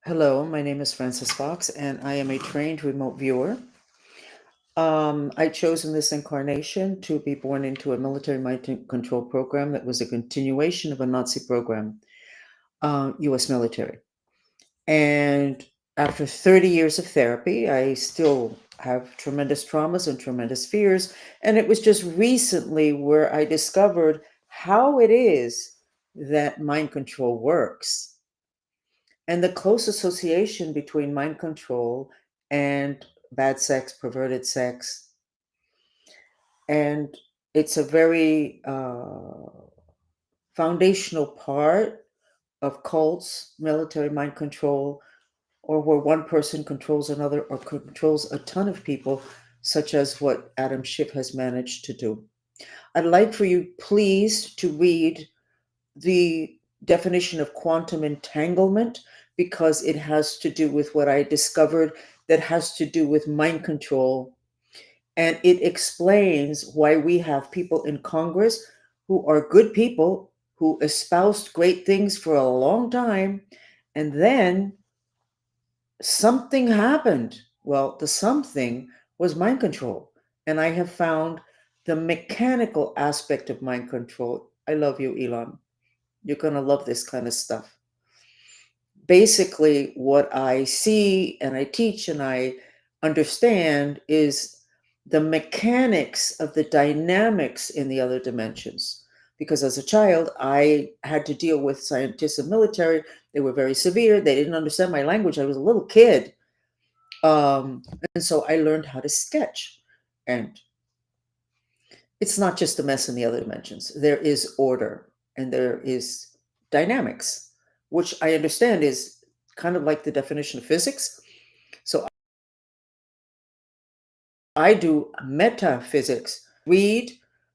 Hello, my name is Frances Fox, and I am a trained remote viewer. I chose in this incarnation to be born into a military mind control program that was a continuation of a Nazi program, US military. And after 30 years of therapy, I still have tremendous traumas and tremendous fears. And it was just recently where I discovered how it is that mind control works and the close association between mind control and bad sex, perverted sex. And it's a very foundational part of cults, military mind control, or where one person controls another or controls a ton of people, such as what Adam Schiff has managed to do. I'd like for you, please, to read the definition of quantum entanglement because it has to do with what I discovered that has to do with mind control. And it explains why we have people in Congress who are good people who espoused great things for a long time. And then something happened. Well, the something was mind control. And I have found the mechanical aspect of mind control. I love you, Elon. You're going to love this kind of stuff. Basically, what I see and I teach and I understand is the mechanics of the dynamics in the other dimensions. Because as a child, I had to deal with scientists and military. They were very severe. They didn't understand my language. I was a little kid. Um, and so I learned how to sketch. And it's not just a mess in the other dimensions. There is order and there is dynamics, which I understand is kind of like the definition of physics. So I do metaphysics. Read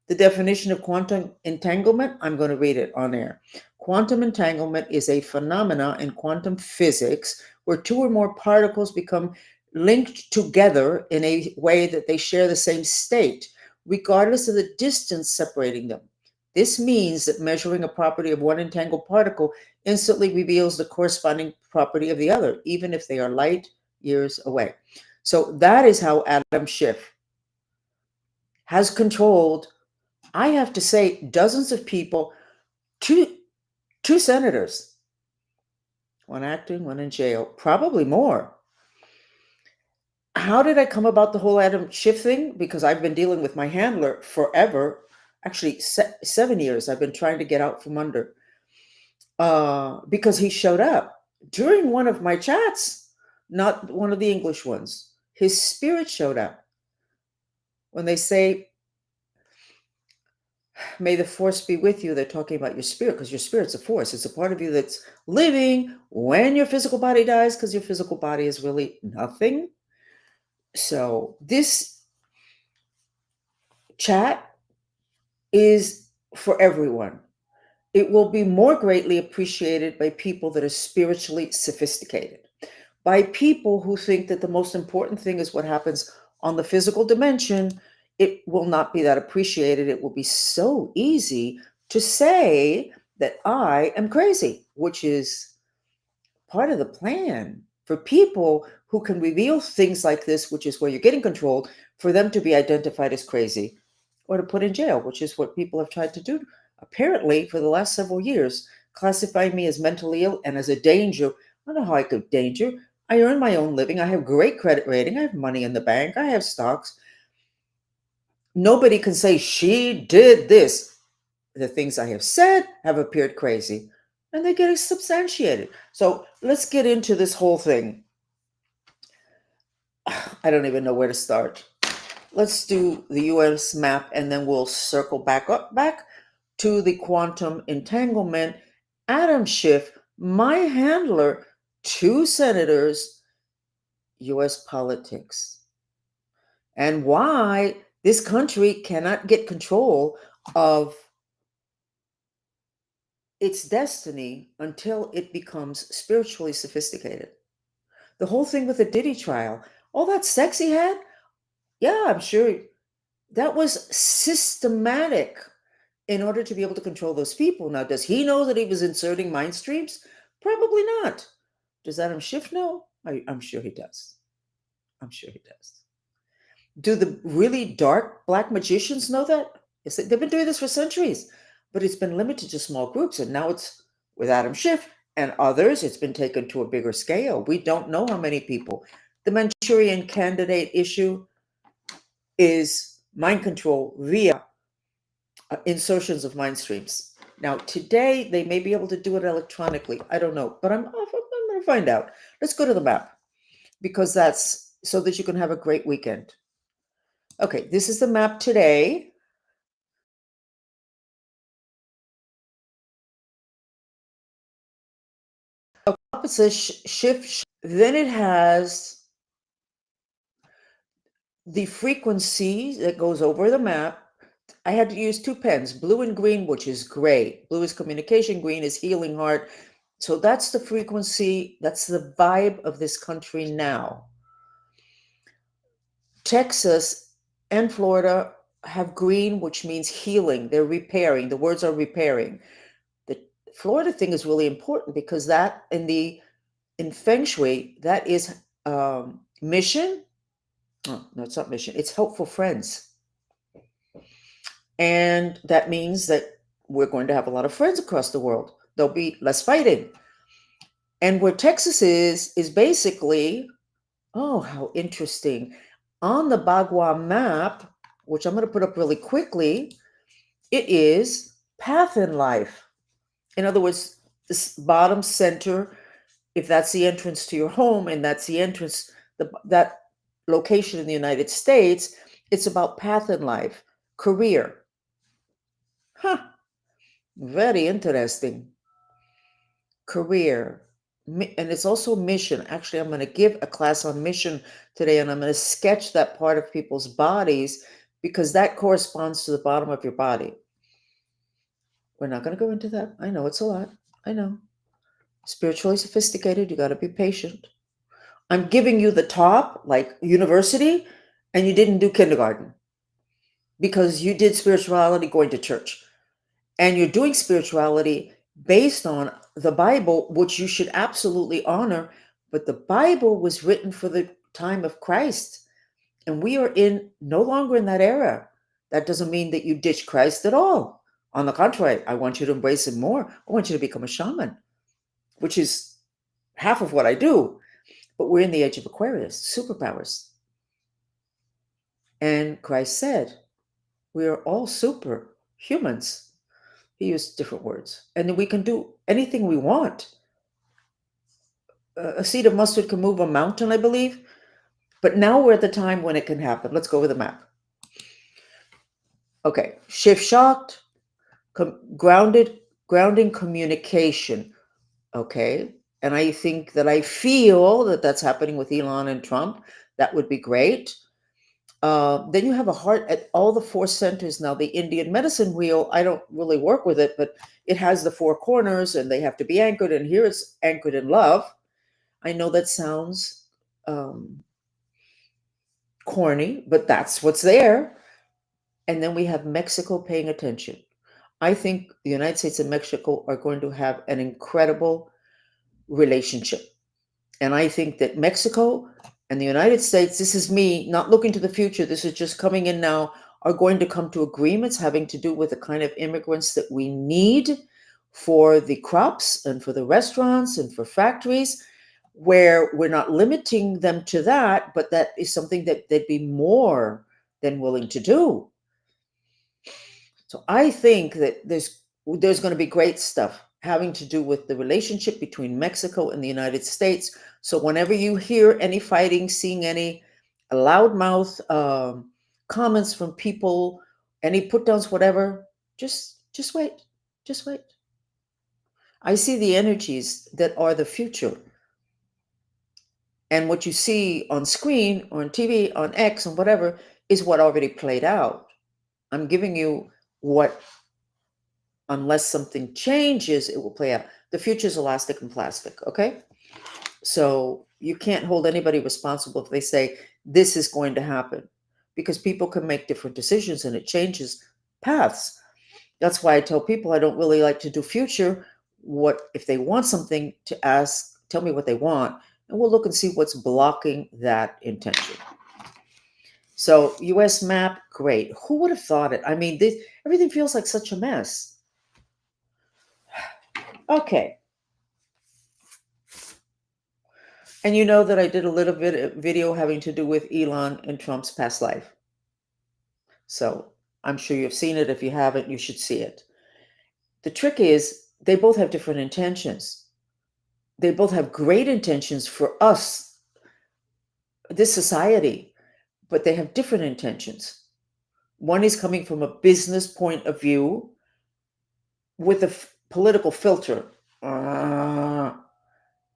the definition of quantum entanglement. I'm going to read it on air. Quantum entanglement is a phenomena in quantum physics where two or more particles become linked together in a way that they share the same state, regardless of the distance separating them. This means that measuring a property of one entangled particle instantly reveals the corresponding property of the other, even if they are light years away. So that is how Adam Schiff has controlled, I have to say, dozens of people, two, two senators, one acting, one in jail, probably more. How did I come about the whole Adam Schiff thing? Because I've been dealing with my handler forever. Actually, 7 years I've been trying to get out from under. Because he showed up during one of my chats, not one of the English ones. His spirit showed up. When they say, may the force be with you, they're talking about your spirit because your spirit's a force. It's a part of you that's living when your physical body dies because your physical body is really nothing. So this chat is for everyone. It will be more greatly appreciated by people that are spiritually sophisticated, by people who think that the most important thing is what happens on the physical dimension. It will not be that appreciated. It will be so easy to say that I am crazy, which is part of the plan for people who can reveal things like this, which is where you're getting controlled, for them to be identified as crazy or to put in jail, which is what people have tried to do apparently for the last several years, classifying me as mentally ill and as a danger. I don't know how I could danger. I earn my own living. I have great credit rating. I have money in the bank. I have stocks. Nobody can say she did this. The things I have said have appeared crazy and they get substantiated. So let's get into this whole thing. I don't even know where to start. Let's do the US map and then we'll circle back to the quantum entanglement. Adam Schiff, my handler, two senators, US politics, and why this country cannot get control of its destiny until it becomes spiritually sophisticated. The whole thing with the Diddy trial, all that sex he had, yeah, I'm sure that was systematic in order to be able to control those people. Now, does he know that he was inserting mind streams? Probably not. Does Adam Schiff know? I'm sure he does. I'm sure he does. Do the really dark black magicians know that? Yes, they've been doing this for centuries, but it's been limited to small groups, and now it's with Adam Schiff and others. It's been taken to a bigger scale. We don't know how many people. The Manchurian Candidate issue is mind control via insertions of mind streams. Now, today they may be able to do it electronically. I don't know, but I'm going to find out. Let's go to the map because that's so that you can have a great weekend. Okay, this is the map today. It says Schiff. Then it has the frequency that goes over the map. I had to use two pens, blue and green, which is great. Blue is communication, green is healing heart. So that's the frequency, that's the vibe of this country now. Texas and Florida have green, which means healing. They're repairing. The words are repairing. The Florida thing is really important because that in Feng Shui, that is mission. Oh, no, it's not mission. It's helpful friends. And that means that we're going to have a lot of friends across the world. There'll be less fighting. And where Texas is basically, oh, how interesting. On the Bagua map, which I'm going to put up really quickly, it is path in life. In other words, this bottom center, if that's the entrance to your home and that's the entrance, that location in the United States, it's about path in life, career. Huh, very interesting. Career. And it's also mission. Actually, I'm going to give a class on mission today, and I'm going to sketch that part of people's bodies because that corresponds to the bottom of your body. We're not going to go into that. I know it's a lot. I know. Spiritually sophisticated, you got to be patient. I'm giving you the top, like university, and you didn't do kindergarten because you did spirituality going to church. And you're doing spirituality based on the Bible, which you should absolutely honor. But the Bible was written for the time of Christ. And we are no longer in that era. That doesn't mean that you ditch Christ at all. On the contrary, I want you to embrace him more. I want you to become a shaman, which is half of what I do. But we're in the age of Aquarius, superpowers. And Christ said, we are all super humans. He used different words. And then we can do anything we want. A seed of mustard can move a mountain, I believe. But now we're at the time when it can happen. Let's go with the map. Okay, shift shocked, grounding communication. Okay, and I think that I feel that that's happening with Elon and Trump. That would be great. Then you have a heart at all the four centers. Now, the Indian medicine wheel, I don't really work with it, but it has the four corners and they have to be anchored. And here it's anchored in love. I know that sounds corny, but that's what's there. And then we have Mexico paying attention. I think the United States and Mexico are going to have an incredible relationship. And I think that Mexico and the United States, this is me not looking to the future, this is just coming in now, are going to come to agreements having to do with the kind of immigrants that we need for the crops and for the restaurants and for factories, where we're not limiting them to that, but that is something that they'd be more than willing to do. So I think that there's going to be great stuff having to do with the relationship between Mexico and the United States. So whenever you hear any fighting, seeing any loudmouth comments from people, any put downs, whatever, just wait, just wait. I see the energies that are the future. And what you see on screen, or on TV, on X, and whatever, is what already played out. I'm giving you what, unless something changes, it will play out. The future is elastic and plastic, okay? So you can't hold anybody responsible if they say this is going to happen, because people can make different decisions and it changes paths. That's why I tell people I don't really like to do future. What if they want something, to ask tell me what they want, and we'll look and see what's blocking that intention. So, US map, great. Who would have thought it? I mean, everything feels like such a mess. Okay. And you know that I did a little bit of video having to do with Elon and Trump's past life. So I'm sure you've seen it. If you haven't, you should see it. The trick is they both have different intentions. They both have great intentions for us, this society, but they have different intentions. One is coming from a business point of view with a political filter.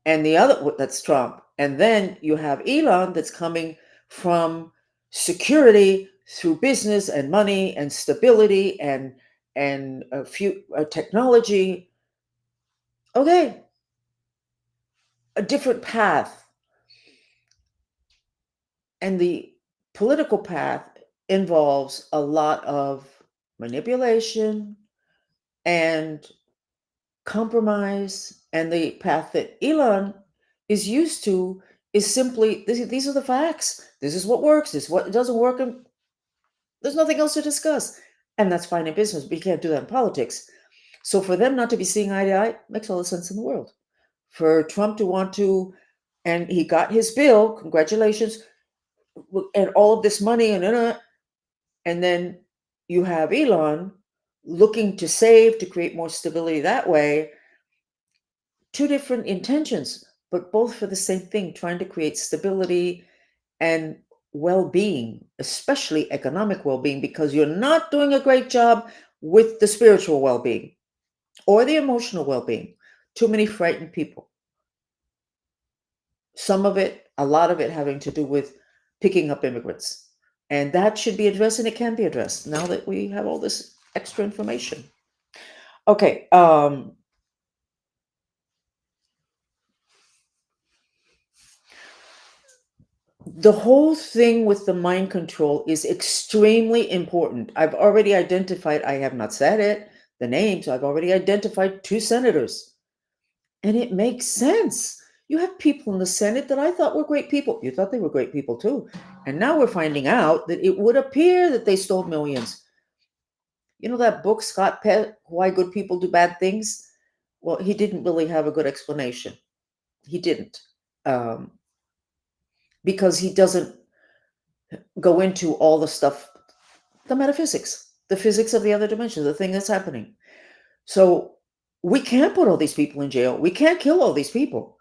And the other, that's Trump. And then you have Elon that's coming from security through business and money and stability and a few technology. Okay, a different path. And the political path involves a lot of manipulation and compromise. And the path that Elon is used to is simply these are the facts. This is what works. This is what doesn't work. And there's nothing else to discuss. And that's fine in business, but you can't do that in politics. So for them not to be seeing eye to eye makes all the sense in the world. For Trump to want to, and he got his bill, congratulations, and all of this money, and then you have Elon looking to save, to create more stability that way. Two different intentions, but both for the same thing, trying to create stability and well-being, especially economic well-being, because you're not doing a great job with the spiritual well-being or the emotional well-being. Too many frightened people. Some of it, a lot of it having to do with picking up immigrants. And that should be addressed, and it can be addressed now that we have all this extra information. Okay, the whole thing with the mind control is extremely important. I've already identified, I have not said it, the names, I've already identified 2 senators. And it makes sense. You have people in the Senate that I thought were great people. You thought they were great people too. And now we're finding out that it would appear that they stole millions. You know that book, Scott Pett, Why Good People Do Bad Things? Well, he didn't really have a good explanation. He didn't. Because he doesn't go into all the stuff, the metaphysics, the physics of the other dimension, the thing that's happening. So we can't put all these people in jail. We can't kill all these people.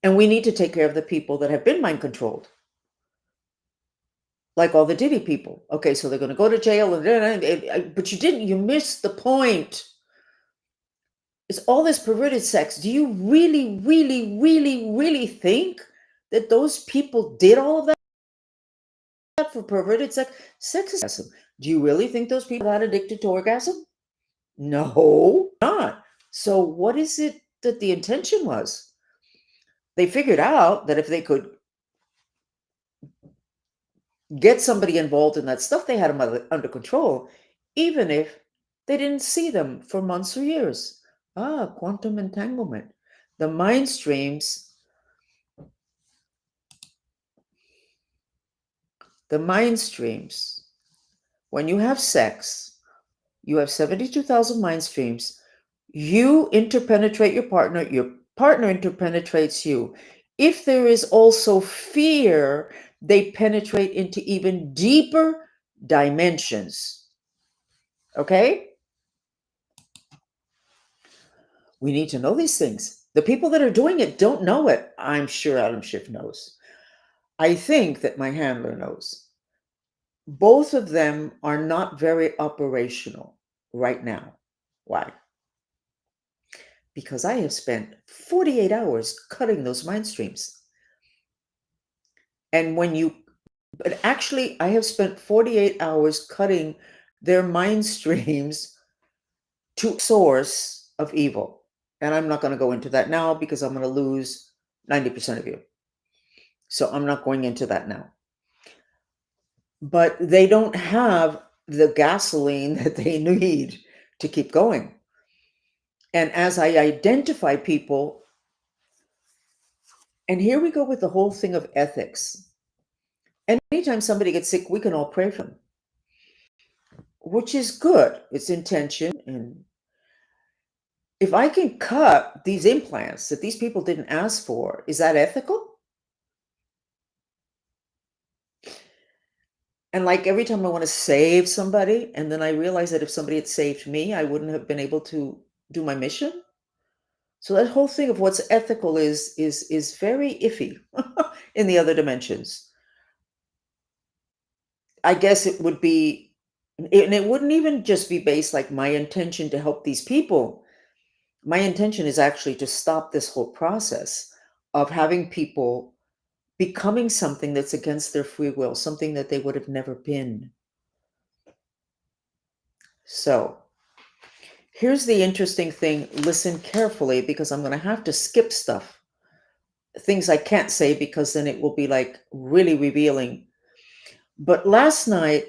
And we need to take care of the people that have been mind controlled. Like all the Diddy people. Okay, so they're going to go to jail, but you missed the point. It's all this perverted sex. Do you really, really, really, really think that those people did all of that for perverted sex? Sex is orgasm. Do you really think those people are that addicted to orgasm? No, not. So what is it that the intention was? They figured out that if they could get somebody involved in that stuff, they had them under control, even if they didn't see them for months or years. Quantum entanglement. The mind streams, when you have sex, you have 72,000 mind streams. You interpenetrate your partner interpenetrates you. If there is also fear, they penetrate into even deeper dimensions. Okay? We need to know these things. The people that are doing it don't know it. I'm sure Adam Schiff knows. I think that my handler knows. Both of them are not very operational right now. Why? Because I have spent 48 hours cutting those mind streams. And but actually, I have spent 48 hours cutting their mind streams to source of evil. And I'm not going to go into that now because I'm going to lose 90% of you. So I'm not going into that now. But they don't have the gasoline that they need to keep going. And as I identify people And here we go with the whole thing of ethics. Anytime somebody gets sick, we can all pray for them, which is good. It's intention. And if I can cut these implants that these people didn't ask for, is that ethical? And like every time I want to save somebody, and then I realize that if somebody had saved me, I wouldn't have been able to do my mission. So that whole thing of what's ethical is very iffy in the other dimensions. I guess it would be, and it wouldn't even just be based like my intention to help these people. My intention is actually to stop this whole process of having people becoming something that's against their free will, something that they would have never been. So here's the interesting thing. Listen carefully because I'm going to have to skip stuff, things I can't say because then it will be like really revealing. But last night,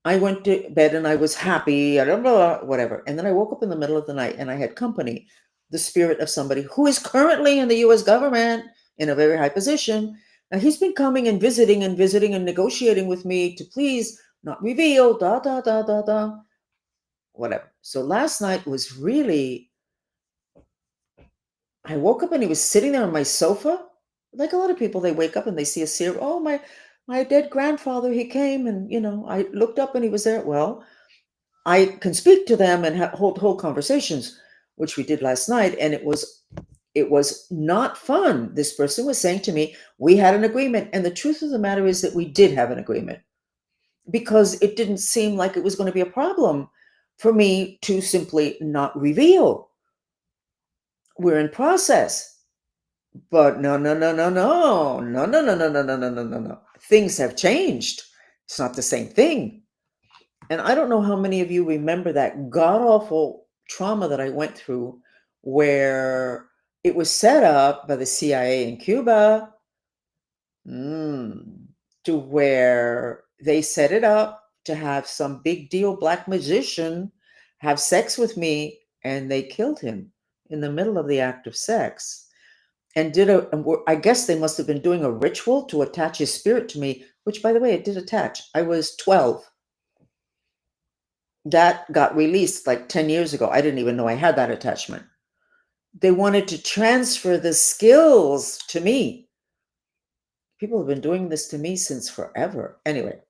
I went to bed and I was happy, I don't know, whatever. And then I woke up in the middle of the night and I had company, the spirit of somebody who is currently in the US government in a very high position. Now he's been coming and visiting and negotiating with me to please not reveal, whatever. So last night was really, I woke up and he was sitting there on my sofa. Like a lot of people, they wake up and they see a seer. Oh, my dead grandfather, he came and, I looked up and he was there. Well, I can speak to them and hold whole conversations, which we did last night, and it was not fun. This person was saying to me, we had an agreement, and the truth of the matter is that we did have an agreement because it didn't seem like it was going to be a problem for me to simply not reveal. We're in process. But no, no, no, no, no, no, no, no, no, no, no, no, no, no, no. Things have changed. It's not the same thing. And I don't know how many of you remember that god awful trauma that I went through where it was set up by the CIA in Cuba, to where they set it up to have some big deal black magician have sex with me, and they killed him in the middle of the act of sex. And I guess they must have been doing a ritual to attach his spirit to me, which, by the way, it did attach. I was 12. That got released like 10 years ago. I didn't even know I had that attachment. They wanted to transfer the skills to me. People have been doing this to me since forever. Anyway,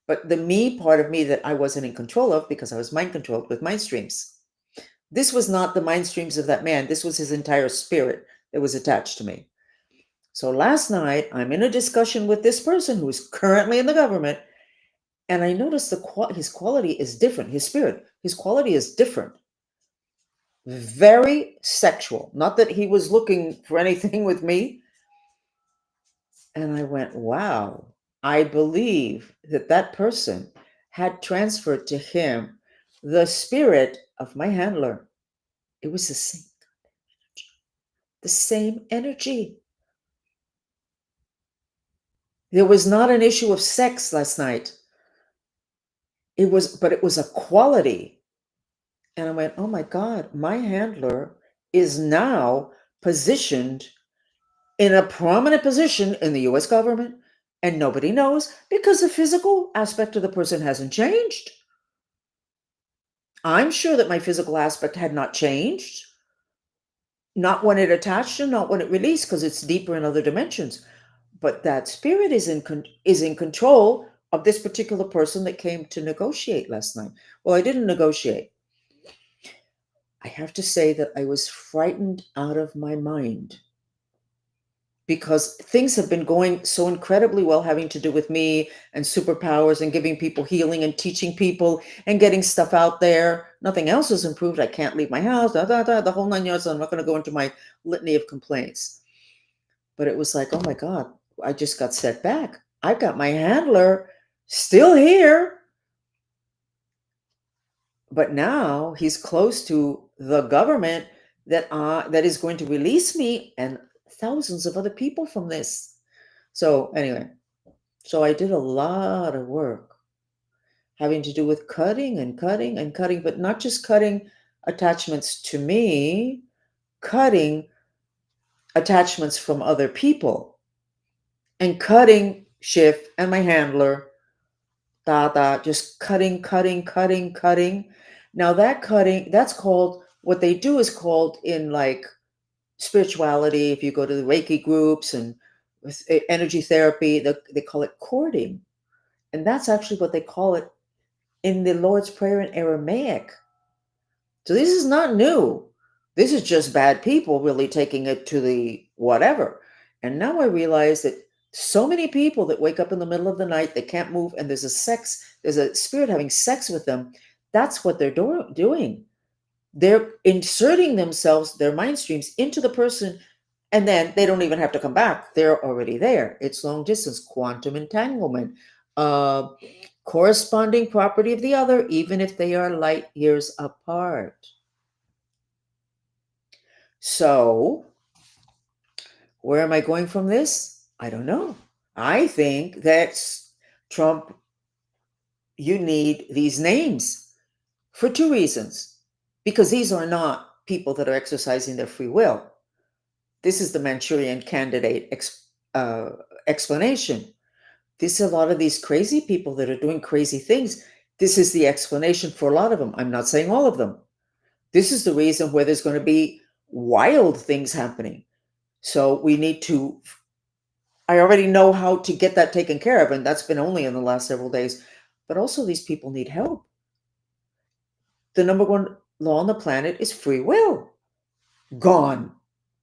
but the me part of me that I wasn't in control of because I was mind controlled with mind streams. This was not the mind streams of that man. This was his entire spirit that was attached to me. So last night, I'm in a discussion with this person who is currently in the government, and I noticed his quality is different. His spirit, his quality is different. Very sexual. Not that he was looking for anything with me. And I went, wow, I believe that that person had transferred to him the spirit of my handler. It was the same energy. There was not an issue of sex last night. But it was a quality. And I went, oh my God, my handler is now positioned in a prominent position in the US government, and nobody knows because the physical aspect of the person hasn't changed. I'm sure that my physical aspect had not changed, not when it attached and not when it released, because it's deeper in other dimensions. But that spirit is in control of this particular person that came to negotiate last night. Well, I didn't negotiate. I have to say that I was frightened out of my mind because things have been going so incredibly well, having to do with me and superpowers and giving people healing and teaching people and getting stuff out there. Nothing else has improved. I can't leave my house, the whole 9 yards. I'm not going to go into my litany of complaints. But it was like, oh my God, I just got set back. I've got my handler still here, but now he's close to the government that is going to release me and thousands of other people from this. So anyway, so I did a lot of work having to do with cutting and cutting and cutting, but not just cutting attachments to me, cutting attachments from other people and cutting Schiff and my handler, Dada, just cutting, cutting, cutting, cutting. Now that cutting, that's called, what they do is called in like spirituality, if you go to the Reiki groups and with energy therapy, they call it cording. And that's actually what they call it in the Lord's Prayer in Aramaic. So this is not new. This is just bad people really taking it to the whatever. And now I realize that so many people that wake up in the middle of the night, they can't move, and there's a spirit having sex with them. That's what they're doing. They're inserting themselves, their mind streams, into the person, and then they don't even have to come back. They're already there. It's long distance quantum entanglement. Uh, Corresponding property of the other, even if they are light years apart. So, where am I going from this? I don't know. I think that's Trump, you need these names for two reasons. Because these are not people that are exercising their free will. This is the Manchurian candidate uh, explanation. This is a lot of these crazy people that are doing crazy things. This is the explanation for a lot of them. I'm not saying all of them. This is the reason where there's going to be wild things happening. So we need to, I already know how to get that taken care of, and that's been only in the last several days. But also, these people need help. The number one law on the planet is free will. Gone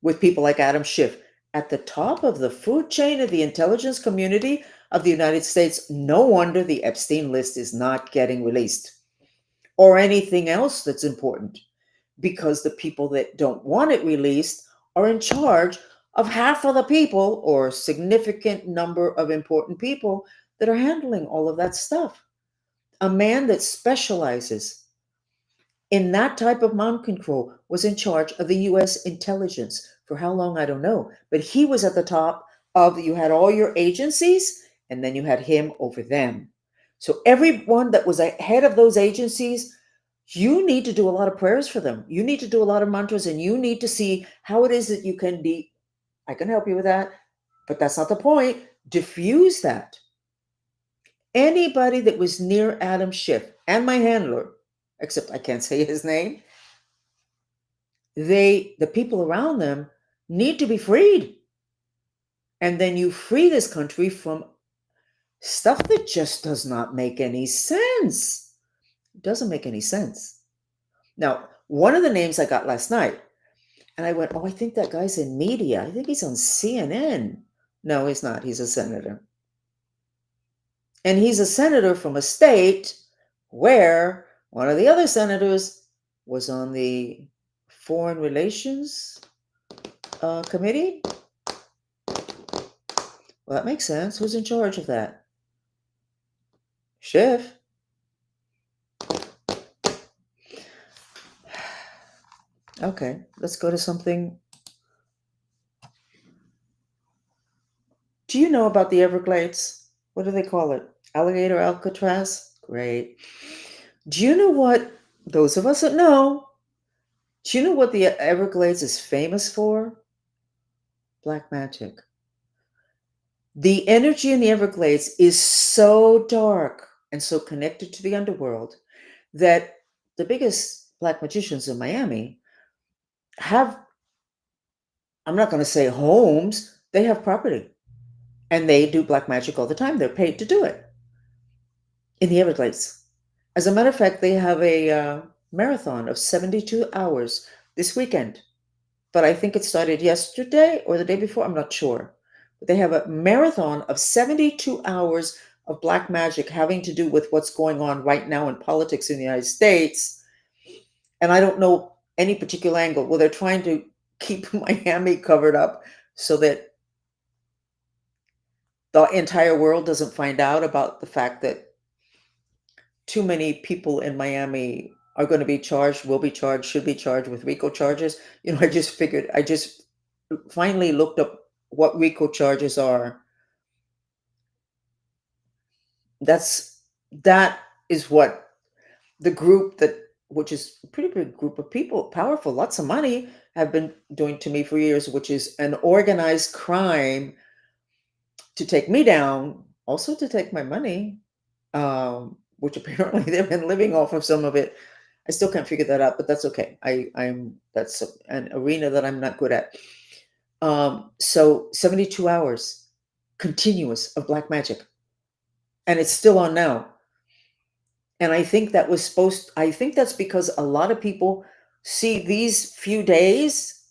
with people like Adam Schiff at the top of the food chain of the intelligence community of the United States. No wonder the Epstein list is not getting released or anything else that's important, because the people that don't want it released are in charge of half of the people or significant number of important people that are handling all of that stuff. A man that specializes in that type of mind control was in charge of the US intelligence for how long, I don't know, but he was at the top of, you had all your agencies and then you had him over them. So everyone that was ahead of those agencies, you need to do a lot of prayers for them. You need to do a lot of mantras, and you need to see how it is that you can be, I can help you with that, but that's not the point. Diffuse that. Anybody that was near Adam Schiff and my handler, except I can't say his name, the people around them need to be freed. And then you free this country from stuff that just does not make any sense. It doesn't make any sense. Now, one of the names I got last night, and I went, oh, I think that guy's in media. I think he's on CNN. No, he's not. He's a senator. And he's a senator from a state where one of the other senators was on the Foreign Relations Committee. Well, that makes sense. Who's in charge of that? Schiff. Okay, let's go to something. Do you know about the Everglades? What do they call it? Alligator Alcatraz? Great. Do you know what, those of us that know, do you know what the Everglades is famous for? Black magic. The energy in the Everglades is so dark and so connected to the underworld that the biggest black magicians in Miami have, I'm not going to say homes, they have property. And they do black magic all the time. They're paid to do it in the Everglades. As a matter of fact, they have a marathon of 72 hours this weekend. But I think it started yesterday or the day before. I'm not sure. But they have a marathon of 72 hours of black magic having to do with what's going on right now in politics in the United States. And I don't know any particular angle. Well, they're trying to keep Miami covered up so that the entire world doesn't find out about the fact that too many people in Miami are going to be charged, will be charged, should be charged with RICO charges. I just finally looked up what RICO charges are. That is what the group that, which is a pretty big group of people, powerful, lots of money, have been doing to me for years, which is an organized crime to take me down, also to take my money, which apparently they've been living off of some of it. I still can't figure that out, but that's okay. That's an arena that I'm not good at. So 72 hours continuous of black magic, and it's still on now. And I think that's because a lot of people see these few days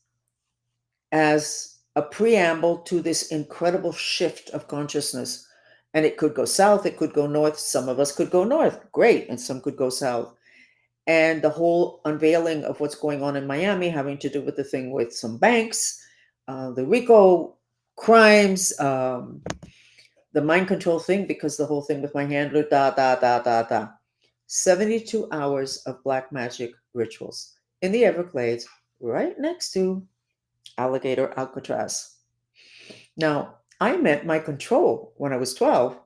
as a preamble to this incredible shift of consciousness. And it could go south, it could go north. Some of us could go north, great, and some could go south. And the whole unveiling of what's going on in Miami, having to do with the thing with some banks, the RICO crimes, the mind control thing, because the whole thing with my handler, da, da, da, da, da. 72 hours of black magic rituals in the Everglades, right next to Alligator Alcatraz. Now, I met my control when I was 12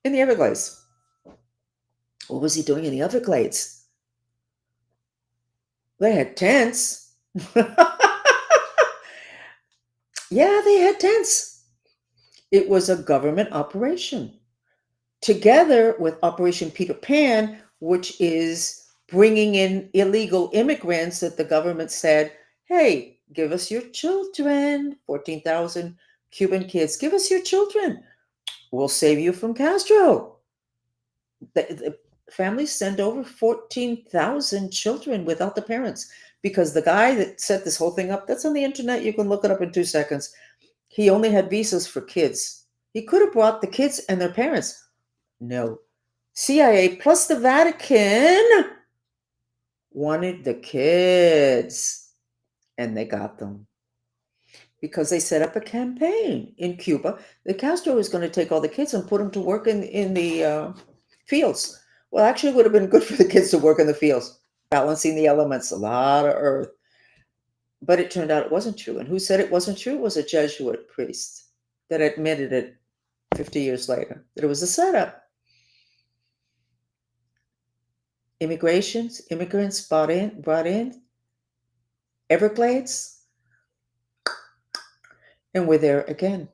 in the Everglades. What was he doing in the Everglades? They had tents. Yeah, they had tents. It was a government operation, together with Operation Peter Pan, which is bringing in illegal immigrants that the government said, hey, give us your children, 14,000 Cuban kids, give us your children. We'll save you from Castro. The families send over 14,000 children without the parents, because the guy that set this whole thing up, that's on the internet, you can look it up in 2 seconds. He only had visas for kids. He could have brought the kids and their parents. No. CIA plus the Vatican wanted the kids, and they got them because they set up a campaign in Cuba that Castro was going to take all the kids and put them to work in the fields. Well, actually, it would have been good for the kids to work in the fields, balancing the elements, a lot of earth. But it turned out it wasn't true. And who said it wasn't true? It was a Jesuit priest that admitted it 50 years later, that it was a setup. Immigrants brought in Everglades, and we're there again.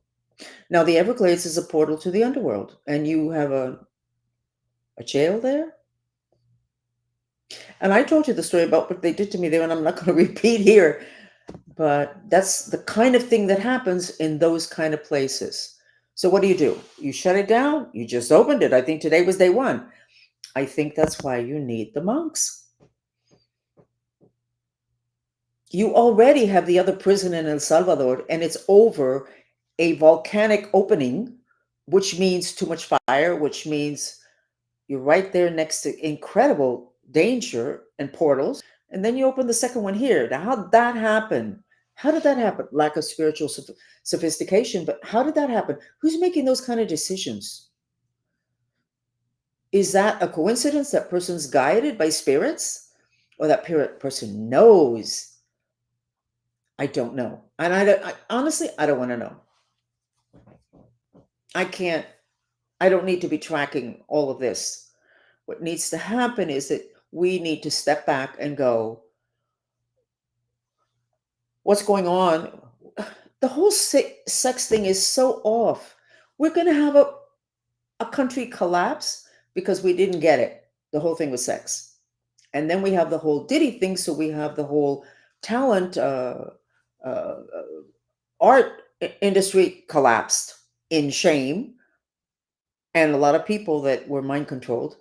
Now, the Everglades is a portal to the underworld, and you have a jail there. And I told you the story about what they did to me there, and I'm not going to repeat here, but that's the kind of thing that happens in those kind of places. So what do? You shut it down? You just opened it. I think today was day one. I think that's why you need the monks. You already have the other prison in El Salvador, and it's over a volcanic opening, which means too much fire, which means you're right there next to incredible danger and portals. And then you open the second one here. Now, how'd that happen? How did that happen? Lack of spiritual sophistication, but how did that happen? Who's making those kind of decisions? Is that a coincidence that person's guided by spirits, or that person knows? I don't know. And honestly, I don't want to know. I can't, I don't need to be tracking all of this. What needs to happen is that we need to step back and go, what's going on? The whole sex thing is so off. We're going to have a country collapse because we didn't get it. The whole thing was sex. And then we have the whole Diddy thing. So we have the whole talent, uh, art industry collapsed in shame, and a lot of people that were mind controlled,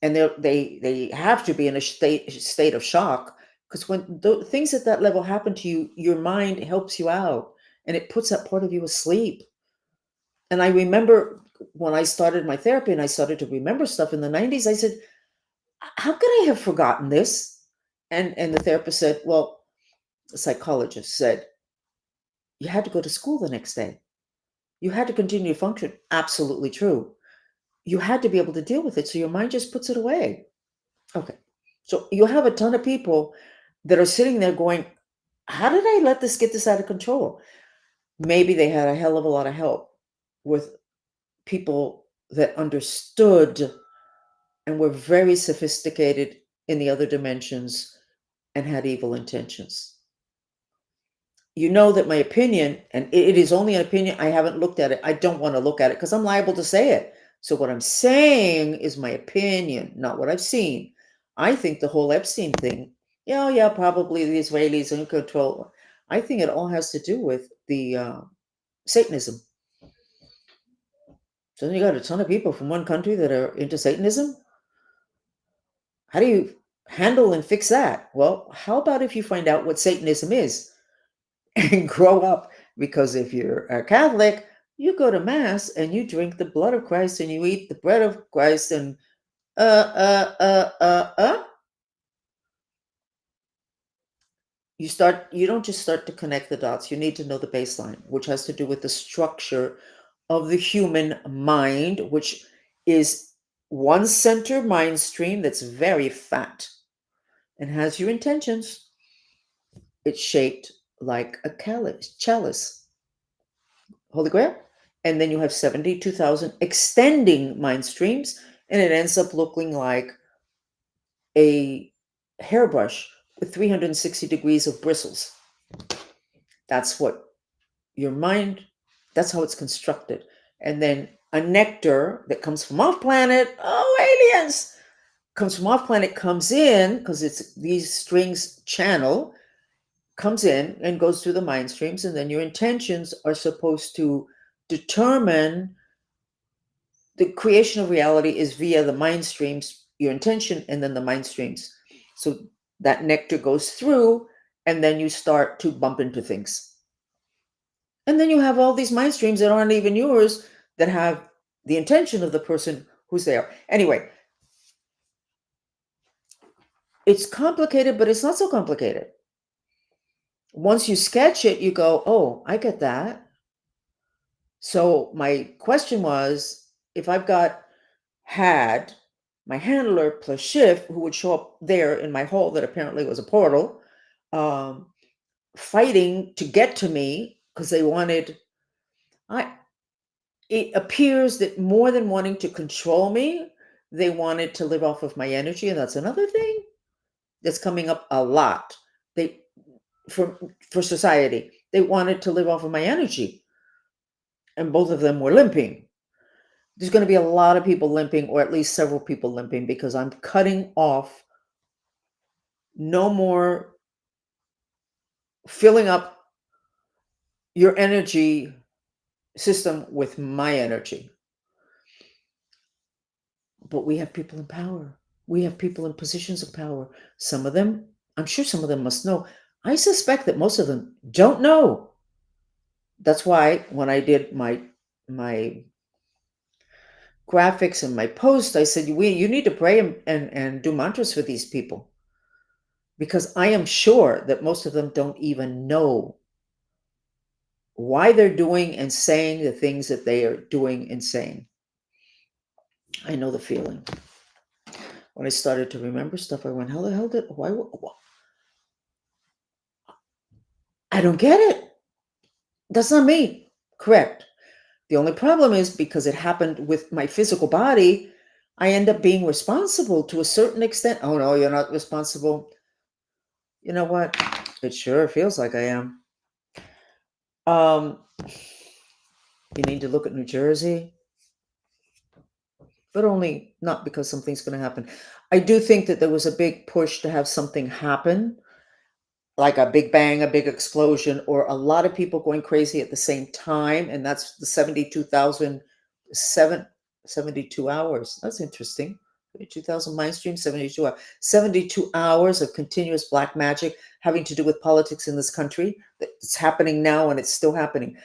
and they have to be in a state of shock, because when things at that level happen to you, your mind helps you out, and it puts that part of you asleep. And I remember when I started my therapy and I started to remember stuff in the 90s, I said, how could I have forgotten this? And the therapist said, well, the psychologist said, you had to go to school the next day. You had to continue to function. Absolutely true. You had to be able to deal with it. So your mind just puts it away. Okay. So you have a ton of people that are sitting there going, how did I let this get this out of control? Maybe they had a hell of a lot of help with people that understood and were very sophisticated in the other dimensions and had evil intentions. you know that my opinion, and it is only an opinion, I haven't looked at it. I don't want to look at it because I'm liable to say it. So what I'm saying is my opinion, not what I've seen. I think the whole Epstein thing, yeah, yeah, probably the Israelis are in control. I think it all has to do with the Satanism. So you got a ton of people from one country that are into Satanism. How do you handle and fix that? Well, how about if you find out what Satanism is and grow up? Because if you're a Catholic, you go to Mass and you drink the blood of Christ and you eat the bread of Christ and uh, uh, uh, uh, uh. You don't just start to connect the dots. You need to know the baseline, which has to do with the structure of the human mind, which is one center mind stream that's very fat and has your intentions. It's shaped like a chalice, Holy Grail. And then you have 72,000 extending mind streams, and it ends up looking like a hairbrush with 360 degrees of bristles. That's what your mind, that's how it's constructed. And then a nectar that comes from off planet, oh, aliens, comes from off planet, comes in because it's these strings channel, comes in and goes through the mind streams, and then your intentions are supposed to determine the creation of reality is via the mind streams, your intention, and then the mind streams. So that nectar goes through, and then you start to bump into things. And then you have all these mind streams that aren't even yours that have the intention of the person who's there. Anyway, it's complicated, but it's not so complicated. Once you sketch it, you go, oh, I get that. So my question was, if I've had my handler plus Schiff, who would show up there in my hole that apparently was a portal, um, fighting to get to me because they wanted, I it appears that more than wanting to control me, they wanted to live off of my energy, and that's another thing that's coming up a lot. They for society, they wanted to live off of my energy, and both of them were limping. There's going to be a lot of people limping, or at least several people limping, because I'm cutting off no more filling up your energy system with my energy. But we have people in power. We have people in positions of power. Some of them, I'm sure some of them must know. I suspect that most of them don't know. That's why when I did my graphics and my post, I said, you need to pray and do mantras for these people. Because I am sure that most of them don't even know why they're doing and saying the things that they are doing and saying. I know the feeling. When I started to remember stuff, I went, how the hell why? I don't get it. That's not me. Correct. The only problem is because it happened with my physical body, I end up being responsible to a certain extent. Oh, no, you're not responsible. You know what? It sure feels like I am. Um, you need to look at New Jersey, but only not because something's going to happen. I do think that there was a big push to have something happen, like a big bang, a big explosion, or a lot of people going crazy at the same time. And that's the 72 hours. That's interesting. 72,000 mind streams, 72 hours. 72 hours of continuous black magic having to do with politics in this country. It's happening now and it's still happening.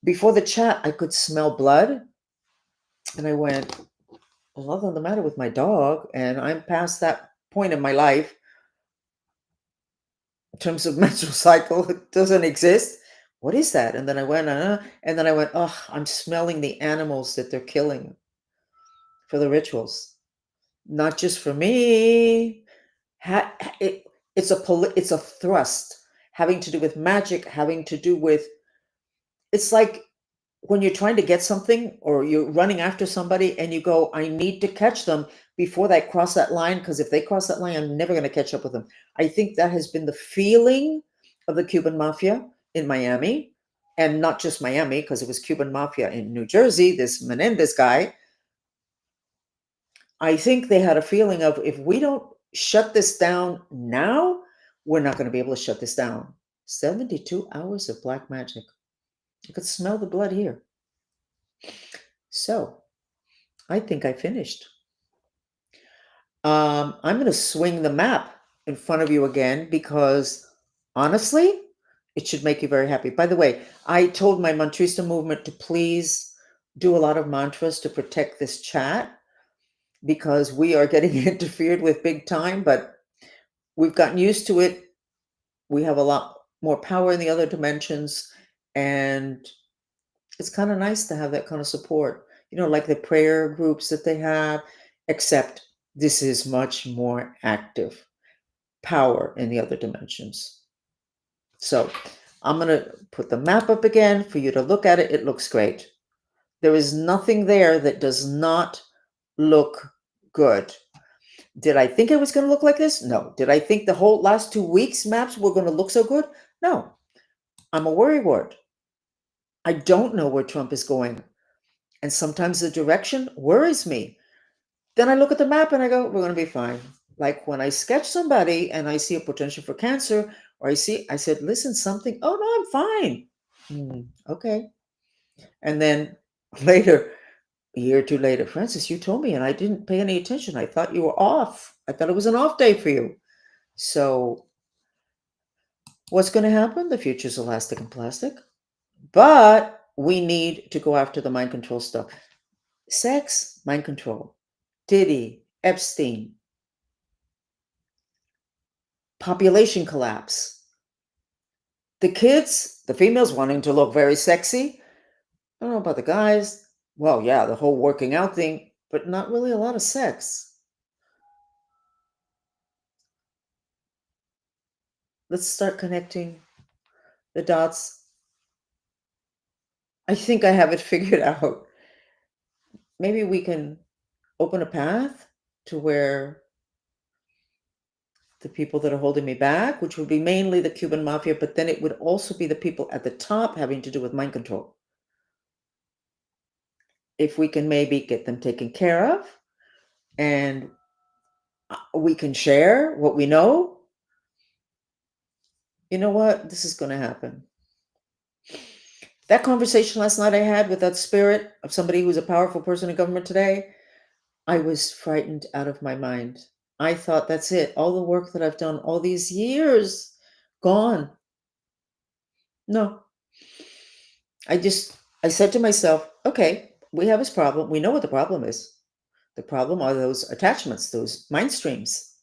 Before the chat, I could smell blood. And I went, there's nothing the matter with my dog. And I'm past that point in my life. In terms of menstrual cycle, it doesn't exist. What is that? And then I went, oh, I'm smelling the animals that they're killing for the rituals, not just for me. It's a thrust having to do with magic, having to do with. It's like when you're trying to get something or you're running after somebody and you go, I need to catch them before they cross that line, because if they cross that line, I'm never going to catch up with them. I think that has been the feeling of the Cuban mafia, in Miami, and not just Miami, because it was Cuban mafia in New Jersey, this Menendez guy. I think they had a feeling of, if we don't shut this down now, we're not going to be able to shut this down. 72 hours of black magic. You could smell the blood here. So I think I finished. I'm going to swing the map in front of you again because honestly, it should make you very happy. By the way, I told my Mantrista movement to please do a lot of mantras to protect this chat because we are getting interfered with big time, but we've gotten used to it. We have a lot more power in the other dimensions, and it's kind of nice to have that kind of support, like the prayer groups that they have, except this is much more active power in the other dimensions. So I'm going to put the map up again for you to look at it. It looks great. There is nothing there that does not look good. Did I think it was going to look like this? No. Did I think the whole last 2 weeks maps were going to look so good? No. I'm a worrywart. I don't know where Trump is going. And sometimes the direction worries me. Then I look at the map and I go, we're going to be fine. Like when I sketch somebody and I see a potential for cancer, or I said, listen, something, oh no, I'm fine. Okay. And then later, a year or two later, Francis, you told me and I didn't pay any attention. I thought you were off. I thought it was an off day for you. So what's going to happen? The future's elastic and plastic. But we need to go after the mind control stuff. Sex, mind control. Diddy, Epstein, population collapse. The kids, the females wanting to look very sexy. I don't know about the guys. Well, yeah, the whole working out thing, but not really a lot of sex. Let's start connecting the dots. I think I have it figured out. Maybe we can open a path to where the people that are holding me back, which would be mainly the Cuban mafia, but then it would also be the people at the top having to do with mind control. If we can maybe get them taken care of and we can share what we know, you know what? This is going to happen. That conversation last night I had with that spirit of somebody who's a powerful person in government today, I was frightened out of my mind. I thought, that's it. All the work that I've done all these years, gone. No. I said to myself, okay, we have this problem. We know what the problem is. The problem are those attachments, those mind streams.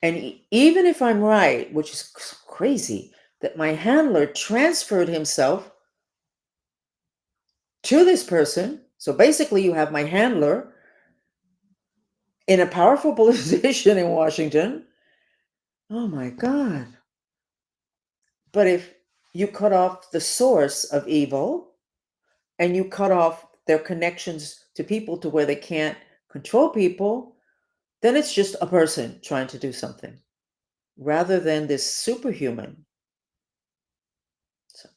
And even if I'm right, which is crazy, that my handler transferred himself to this person. So basically, you have my handler in a powerful position in Washington. Oh my God. But if you cut off the source of evil and you cut off their connections to people to where they can't control people, then it's just a person trying to do something rather than this superhuman. So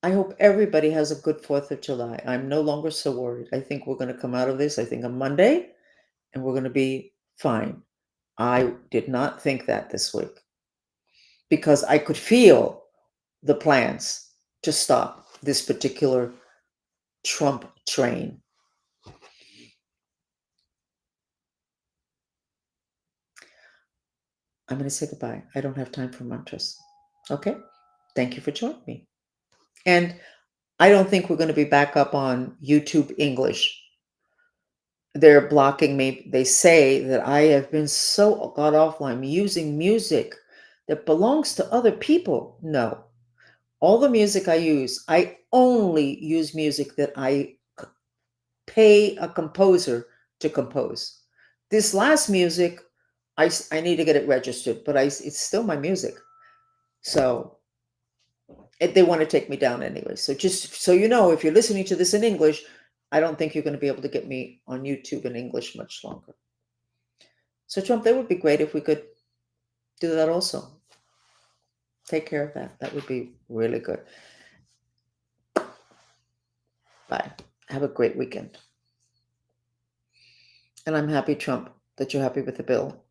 I hope everybody has a good 4th of July. I'm no longer so worried. I think we're going to come out of this, I think, on Monday, and we're going to be fine. I did not think that this week because I could feel the plans to stop this particular Trump train. I'm going to say goodbye. I don't have time for mantras. Okay? Thank you for joining me. And I don't think we're going to be back up on YouTube English. They're blocking me. They say that I have been so god awful. I'm using music that belongs to other people. No. All the music I only use music that I pay a composer to compose. This last music, I need to get it registered, but it's still my music. So they want to take me down anyway. So just so you know, if you're listening to this in English, I don't think you're going to be able to get me on YouTube in English much longer. So Trump, that would be great if we could do that also. Take care of that. That would be really good. Bye. Have a great weekend. And I'm happy, Trump, that you're happy with the bill.